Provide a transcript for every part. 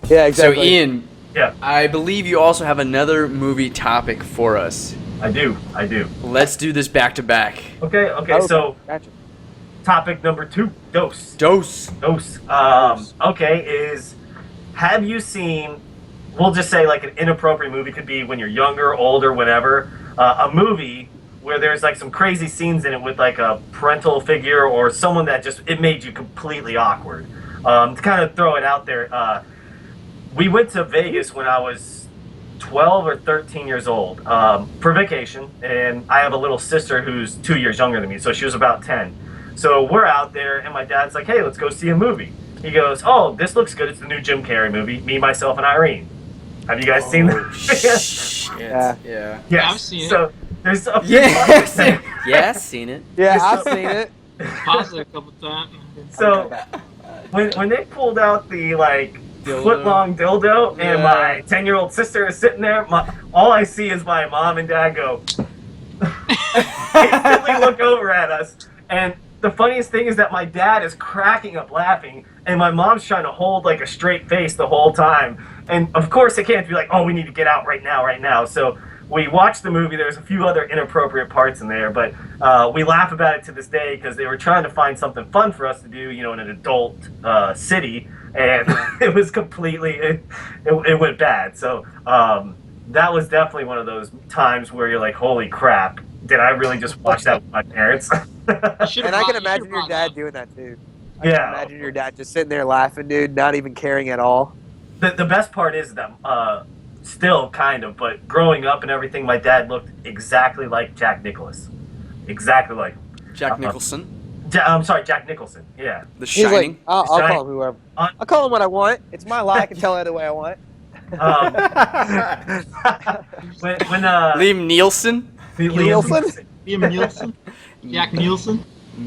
Yeah, exactly. So Ian, Yeah, I believe you also have another movie topic for us. I do. Let's do this back to back. Okay, Okay, so gotcha. topic number 2, dose. Dose. Okay, have you seen, we'll just say like an inappropriate movie, could be when you're younger, older, whatever, a movie where there's like some crazy scenes in it with like a parental figure or someone that just, it made you completely awkward. To kind of throw it out there, we went to Vegas when I was 12 or 13 years old for vacation, and I have a little sister who's 2 years younger than me, so she was about 10. So we're out there, and my dad's like, hey, let's go see a movie. He goes, oh, this looks good. It's the new Jim Carrey movie, Me, Myself, and Irene. Have you guys seen that? Shit. Yeah. Yeah. Yes. I've seen it. So there's a few Yes. parts- Yeah, seen it. Yeah, I've seen it. Paused it a couple times. So when they pulled out the like Dildo. foot-long dildo and Yeah. my 10-year-old sister is sitting there, all I see is my mom and dad go, instantly look over at us. And the funniest thing is that my dad is cracking up laughing, and my mom's trying to hold like a straight face the whole time. And of course, they can't be like, oh, we need to get out right now. So we watched the movie. There's a few other inappropriate parts in there, but we laugh about it to this day because they were trying to find something fun for us to do, in an adult city, and it was completely, it went bad. So that was definitely one of those times where you're like, holy crap, did I really just watch that with my parents? And I can imagine your dad doing that too. I can Yeah. imagine your dad just sitting there laughing, dude, not even caring at all. The best part is that, still kind of, but growing up and everything, my dad looked exactly like Jack Nicklaus. Exactly like him. Jack Nicholson. I'm sorry, Jack Nicholson. Yeah. The He's Shining. like, I'll Shining. call him whoever. I'll call him what I want. It's my life. I can tell it the way I want. Um, when Liam Nielsen. Nielsen? Liam Nielsen? Jack Nielsen?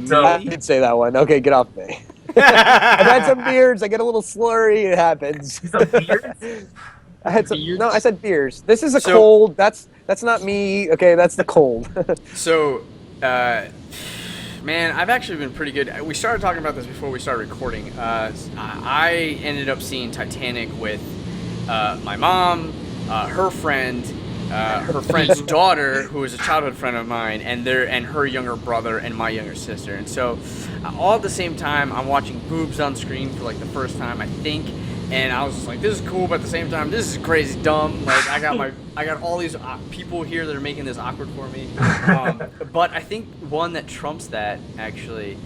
So- I did say that one. Okay, get off me. I've had some beers. I get a little slurry. It happens. some beards? I had some. Beards? No, I said beers. This is a So- cold. That's not me. Okay, that's the cold. So, man, I've actually been pretty good. We started talking about this before we started recording. I ended up seeing Titanic with my mom, her friend, her friend's daughter, who is a childhood friend of mine, and her younger brother and my younger sister. And so, all at the same time, I'm watching boobs on screen for like the first time, I think. And I was just like, this is cool, but at the same time, this is crazy dumb. Like, I got all these people here that are making this awkward for me. But I think one that trumps that, actually,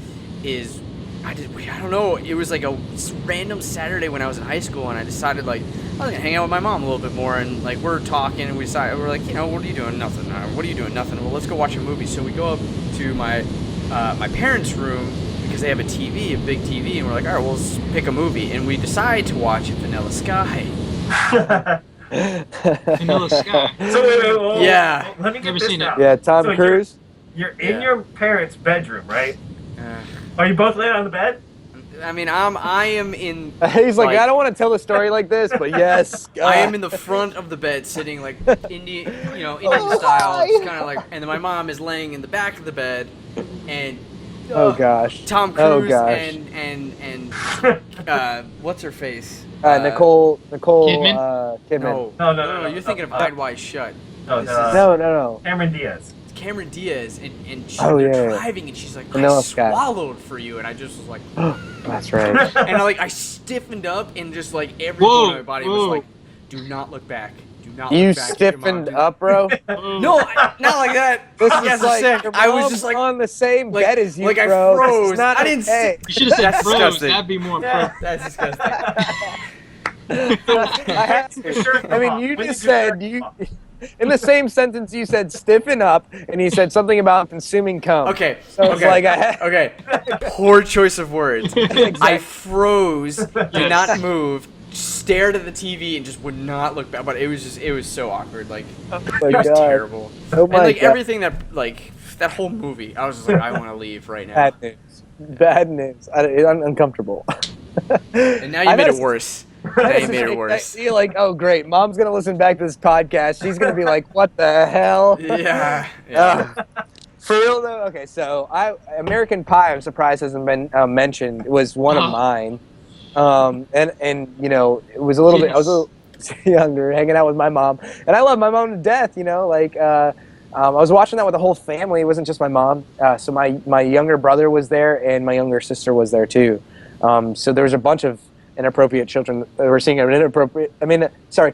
is, I don't know, it was like a random Saturday when I was in high school, and I decided, like, I was going to hang out with my mom a little bit more, and, like, we're talking, and we're like, what are you doing? Nothing. What are you doing? Nothing. Well, let's go watch a movie. So we go up to my parents' room, because they have a big TV, and we're like, all right, well, let's pick a movie, and we decide to watch Vanilla Sky. Vanilla Sky. So wait, Yeah. let me get Never this seen it. down. Yeah, Tom So Cruise. You're in Yeah. your parents' bedroom, right? Uh, Are you both laying on the bed? I mean, I am in. He's like, I don't want to tell the story like this, but yes. I am in the front of the bed, sitting like Indian style, just kind of like. And then my mom is laying in the back of the bed, and Oh gosh. Tom Oh, Cruise gosh. and what's her face? Nicole Kidman? Kidman. No. You're thinking of Eyed Wide Shut. No, This No. Cameron Diaz. Cameron Diaz, and Oh, they're yeah. driving, and she's like, Vanilla I Sky. swallowed for you, and I just was like, That's right. and I stiffened up, and just like every bone of my body was like, do not look back. Do not You look back. at your mom, stiffened dude." up, bro. No, not like that. This You guys is are like sick. your I was mom's just like, on the same like- bed as you, like I bro. This is froze. not I didn't okay. You should have said That's froze. disgusting. That'd be more Yeah. appropriate. that's disgusting. I had to. Sure, I mean, you just said in the same sentence you said stiffen up, and you said something about consuming cum. Okay. So it's okay. like I had. Okay. Poor choice of words. I froze, did not move, stared at the TV, and just would not look back. But it was so awkward. Like, Oh it my was God. terrible. Oh And my like God. everything that whole movie, I was just like, I want to leave right now. Bad news. Bad news. I'm uncomfortable. And now you made it worse. Now you made it worse. You're like, oh great, mom's gonna listen back to this podcast. She's gonna be like, what the hell? Yeah. For real though, okay. So American Pie, I'm surprised hasn't been mentioned. Was one of mine. And you know, it was a little bit. I was a little younger, hanging out with my mom, and I love my mom to death. You know, like I was watching that with the whole family. It wasn't just my mom. So my younger brother was there, and my younger sister was there too. So there was a bunch of inappropriate children that were seeing inappropriate. I mean, sorry,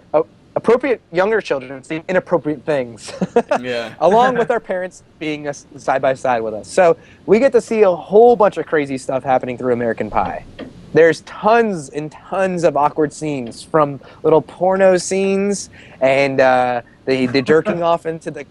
appropriate younger children seeing inappropriate things. Yeah. Along with our parents being side by side with us. So we get to see a whole bunch of crazy stuff happening through American Pie. There's tons and tons of awkward scenes, from little porno scenes and the jerking off into the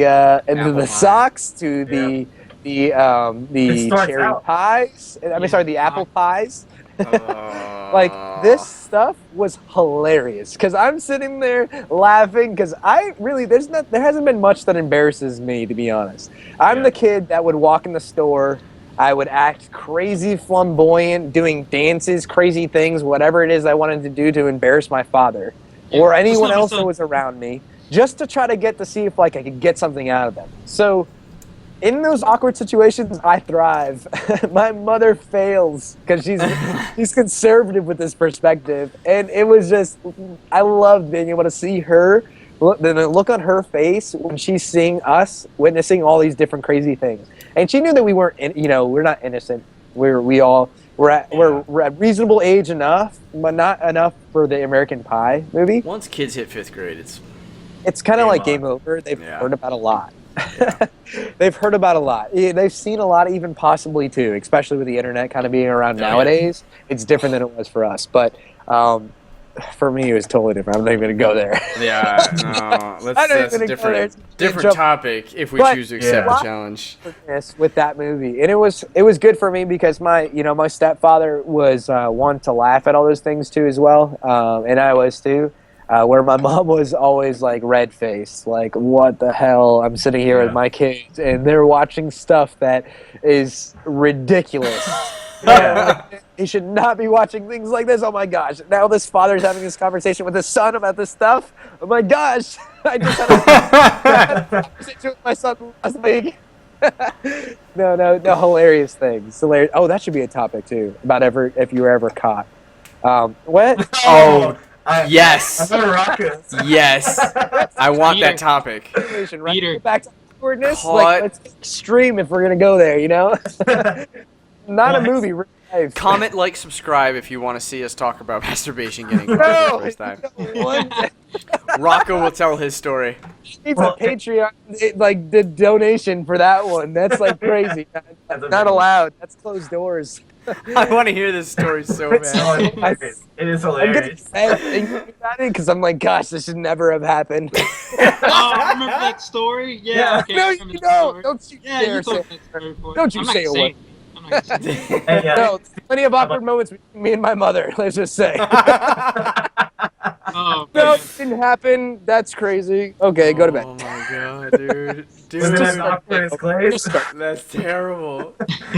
Apple pie. socks to the cherry out. pies. I mean, sorry, the apple pies. Oh. Like, this stuff was hilarious because I'm sitting there laughing because there hasn't been much that embarrasses me, to be honest. I'm the kid that would walk in the store. I would act crazy flamboyant, doing dances, crazy things, whatever it is I wanted to do to embarrass my father or anyone else that was around me, just to try to get to see if like I could get something out of them. So in those awkward situations, I thrive. My mother fails because she's conservative with this perspective, and it was just, I loved being able to see her, the look on her face when she's seeing us witnessing all these different crazy things. And she knew that we weren't, we're not innocent. We're at reasonable age enough, but not enough for the American Pie movie. Once kids hit 5th grade, it's kind of like game over. They've heard about a lot. Yeah. They've heard about a lot. They've seen a lot, even possibly too, especially with the internet kind of being around nowadays. It's different than it was for us. But for me, it was totally different. I'm not even going to go there. Yeah, no, that's a different topic if we choose to accept the challenge. With that movie, and it was good for me because my stepfather was one to laugh at all those things too as well, and I was too. Where my mom was always like red faced, like, what the hell? I'm sitting here with my kids and they're watching stuff that is ridiculous. He should not be watching things like this. Oh my gosh. Now this father's having this conversation with his son about this stuff. Oh my gosh. I just had a conversation with my son last week. No, hilarious things. Hilarious. Oh, that should be a topic too, about if you were ever caught. What? Oh. Yes. Yes. I want Peter. that topic. Right? Peter. Go back to awkwardness. Like, let's get extreme if we're gonna go there. Not a movie. Real life. Comment, like, subscribe if you want to see us talk about masturbation getting caught for the first time. Rocco will tell his story. It's a Patreon, the donation for that one. That's like crazy. Not allowed. That's closed doors. I want to hear this story so bad. It is hilarious. I'm thinking about it because I'm like, gosh, this should never have happened. I remember that story. Yeah. Okay, No, I you remember that don't. story. Don't you Yeah, dare you say told it. that story before. Don't you I'm not say a saying word. it. I'm not gonna say it. No, plenty of awkward moments between me and my mother. Let's just say. Oh, No, man. it didn't happen. That's crazy. Okay, go to bed. Oh my god, dude. Was it as awkward as Glaze? That's terrible.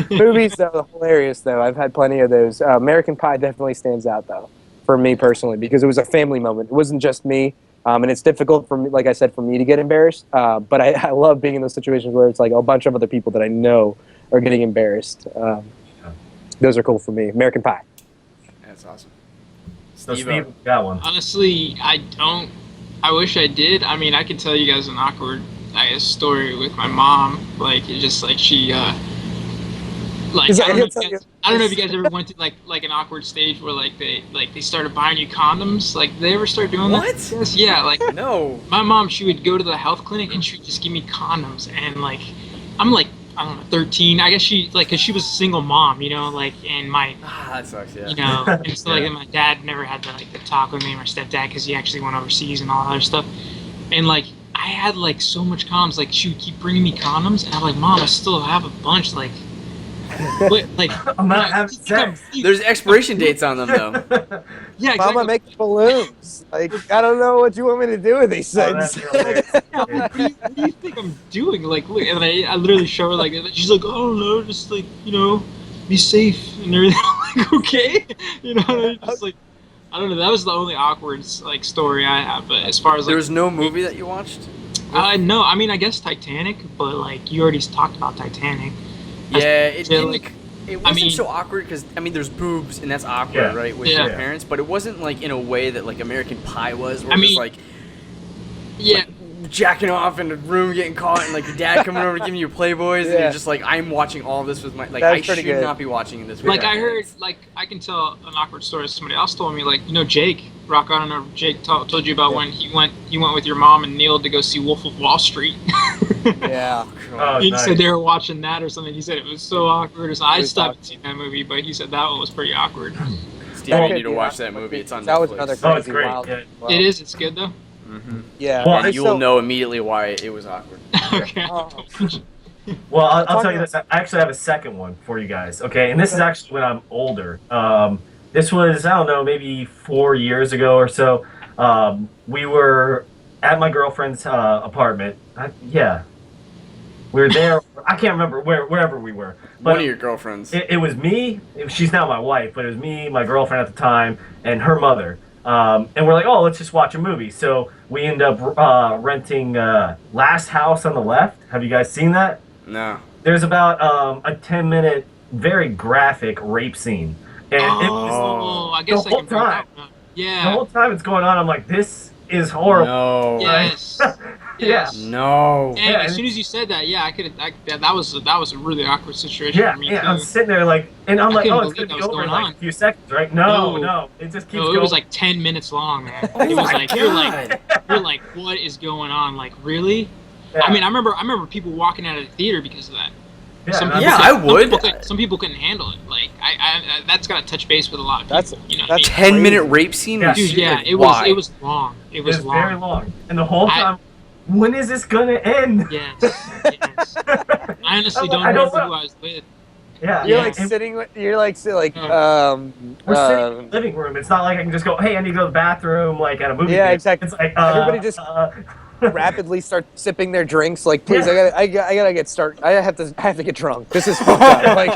Movies, though, hilarious, though. I've had plenty of those. American Pie definitely stands out, though, for me personally, because it was a family moment. It wasn't just me, and it's difficult for me, like I said, for me to get embarrassed. But I love being in those situations where it's like a bunch of other people that I know are getting embarrassed. Those are cool for me. American Pie. That's awesome. So Steve got one. Honestly, I don't. I wish I did. I mean, I could tell you guys an awkward, story with my mom. Like, it just like she, like I don't know if you guys ever went to like an awkward stage where they started buying you condoms. Like, they ever start doing that? What? Yes, yeah. Like, No. my mom, she would go to the health clinic and she would just give me condoms, and like, I'm like, I don't know, 13. I guess she cause she was a single mom, and my. That sucks. Yeah. And so like my dad never had to talk with me, my stepdad, because he actually went overseas and all that other stuff. And like I had like so much condoms, like she would keep bringing me condoms, and I'm like, Mom, I still have a bunch, like. What, like I'm not having sex. There's expiration dates on them though. Yeah, exactly. Mama, make balloons. Like, I don't know what you want me to do with these things. What do you think I'm doing? Like, look, and I literally show her like, she's like, oh no, just like, be safe and everything. I'm like, okay, just like, I don't know. That was the only awkward like story I have. But as far as like, There was no movie that you watched? No, I mean, I guess Titanic, but like you already talked about Titanic. Yeah, it it wasn't so awkward because I mean, there's boobs and that's awkward, right, with your parents. But it wasn't like in a way that like American Pie was, where it was like, jacking off in the room, getting caught, and like your dad coming over giving you Playboys, and you're just like, I'm watching all of this with my like. I should not be watching this. With like I heard, like I can tell an awkward story. Somebody else told me, like Jake Rock. I don't know. Jake told you about when he went with your mom and Neil to go see Wolf of Wall Street. Yeah. He said they were watching that or something. He said it was so awkward. So I still haven't seen that movie, but he said that one was pretty awkward. Steve, you need to watch that movie. It's on Netflix. That was another crazy wild. Yeah. Well, it is. It's good though. Mm-hmm. Yeah. Well, and you will know immediately why it was awkward. Okay. Well, I'll tell you this. I actually have a second one for you guys. Okay, and this is actually when I'm older. This was, I don't know, maybe 4 years ago or so. We were at my girlfriend's apartment. We were there. I can't remember wherever we were. But one of your girlfriends. It was me. She's now my wife, but it was me, my girlfriend at the time, and her mother. And we're like, oh, let's just watch a movie. So we end up renting Last House on the Left. Have you guys seen that? No. There's about a 10-minute, very graphic rape scene. And it was I guess the whole time. Yeah. The whole time it's going on, I'm like, this is horrible. No. Yes. Yeah. No. And as soon as you said that, that was a really awkward situation for me. Yeah, too. I'm sitting there like, and I'm like, oh, it's believe gonna be that was over in going like on. a few seconds, right? No, it just keeps going. It was like 10 minutes long, man. It was like you're like, what is going on? Like, really? Yeah. I mean, I remember people walking out of the theater because of that. Yeah, I would. Some people couldn't handle it. Like, I that's got to touch base with a lot of people. That's 10-minute rape scene. Yeah. Dude, yeah, it Why? was long. It was long. very long, and the whole time, when is this gonna end? Yes. I honestly don't remember who I was with. Yeah, You're like sitting. We're sitting in the living room. It's not like I can just go, hey, I need to go to the bathroom, like at a movie. Yeah, theater. exactly. It's like everybody just rapidly start sipping their drinks. Like, please, I gotta get started. I have to get drunk. This is fucked up. Like,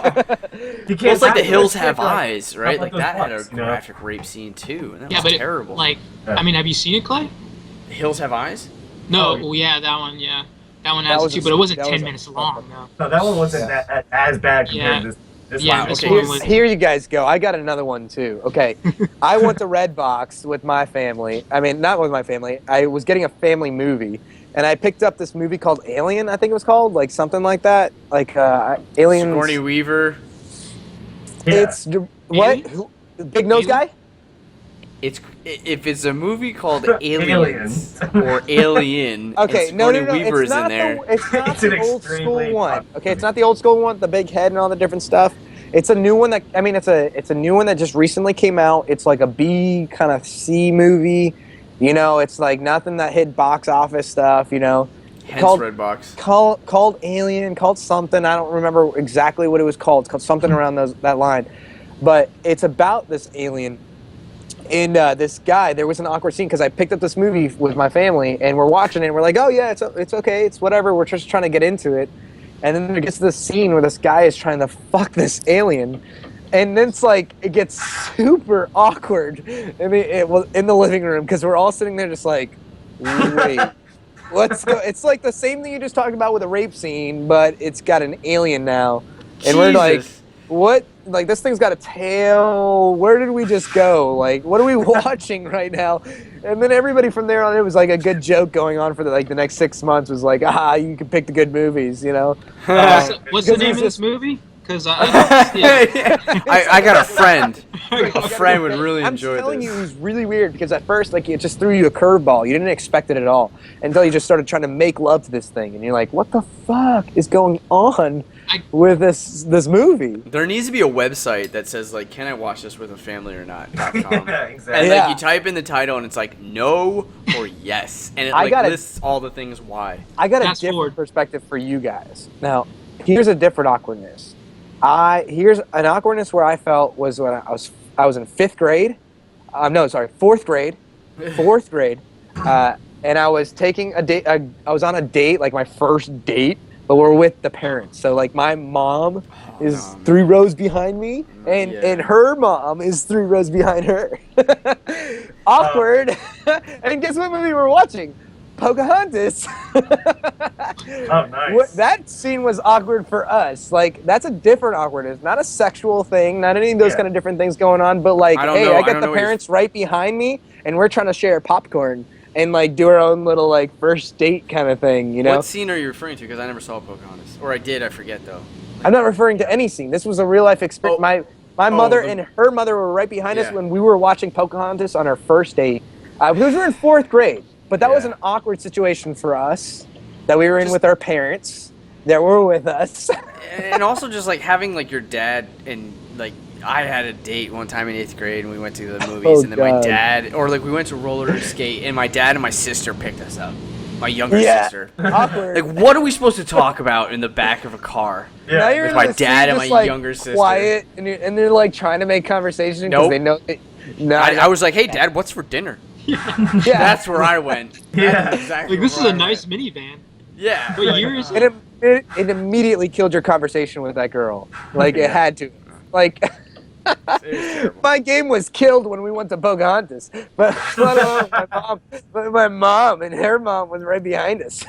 you can't. Well, it's like The Hills like, Have Eyes, right? Like those that had a books, you know? graphic rape scene too. And that Yeah, was but terrible. I mean, have you seen it, Clay? The Hills Have Eyes. No, yeah, that one, yeah. That one has it too, but it wasn't 10 minutes long. No. No, that one wasn't as bad compared to this Yeah, one. this Okay. one was. here you guys go. I got another one too. Okay, I went to Redbox with my family. I mean, not with my family. I was getting a family movie, and I picked up this movie called Alien. I think it was called, like something like that, like Alien. Sigourney Weaver. Yeah. It's what? Who, Big Nose Guy? If it's a movie called Aliens or Alien, Okay, and no, Sigourney Weaver it's is not in there. it's not It's the an old extremely school one. popular Okay, it's not the old school one, the big head and all the different stuff. It's a new one that it's a new one that just recently came out. It's like a B kind of C movie. You know, it's like nothing that hit box office stuff. You know, Hence Redbox. called Alien, called something. I don't remember exactly what it was called. It's called something around that line, but it's about this alien. And this guy, there was an awkward scene because I picked up this movie with my family and we're watching it. And we're like, oh yeah, it's okay, it's whatever. We're just trying to get into it. And then it gets to this scene where this guy is trying to fuck this alien, and then it's like it gets super awkward. I mean, it was in the living room because we're all sitting there just like, wait, let's go. It's like the same thing you just talked about with a rape scene, but it's got an alien now, and we're like, Jesus. what? Like, this thing's got a tail. Where did we just go? Like, what are we watching right now? And then everybody from there on, it was like a good joke going on for the next 6 months. Was like, you can pick the good movies, you know. What's the name of this movie? Because I got a friend. A friend would really enjoy I'm telling this. you, it was really weird because at first, like, it just threw you a curveball. You didn't expect it at all until you just started trying to make love to this thing, and you're like, what the fuck is going on with this movie? There needs to be a website that says like, "Can I watch this with a family or not?" .com. Yeah, exactly. And Yeah. like you type in the title and it's like no or yes, and it lists all the things why. I got a Fast different forward. perspective for you guys. Now, here's a different awkwardness. Here's an awkwardness where I felt was when I was in fourth grade. Fourth grade, and I was taking a date. I was on a date, like my first date, but we're with the parents. So like my mom is 3 rows behind me, and her mom is 3 rows behind her. Awkward. And guess what movie we're watching? Pocahontas. Oh, nice. That scene was awkward for us. Like, that's a different awkwardness, not a sexual thing, not any of those kind of different things going on. But like, I don't hey, know. I I got don't the know what parents right behind me, and we're trying to share popcorn and like do our own little like first date kind of thing. You know? What scene are you referring to? Because I never saw Pocahontas, or I did. I forget though. I'm not referring to any scene. This was a real life experience. My mother and her mother were right behind us when we were watching Pocahontas on our first date. We were in 4th grade, but that was an awkward situation for us that we were in with our parents that were with us. And also just like having like your dad and like I had a date one time in 8th grade and we went to the movies and then my dad, or like we went to roller skate and my dad and my sister picked us up. My younger sister. Awkward. Like, what are we supposed to talk about in the back of a car? Yeah. Now you're With in my the scene dad and just, my like, younger sister. Quiet, and they're like trying to make conversation because they know. I was like, hey, Dad, what's for dinner? Yeah. That's where I went. Yeah. That's exactly Like, this is where a I nice went. minivan. Yeah. What year is it? It immediately killed your conversation with that girl. Like, it had to. Like, my game was killed when we went to Pocahontas. But my mom and her mom was right behind us.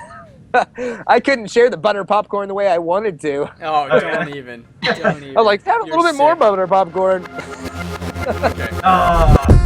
I couldn't share the butter popcorn the way I wanted to. Oh, don't even. I was like, have a little bit more butter popcorn. Okay. Oh.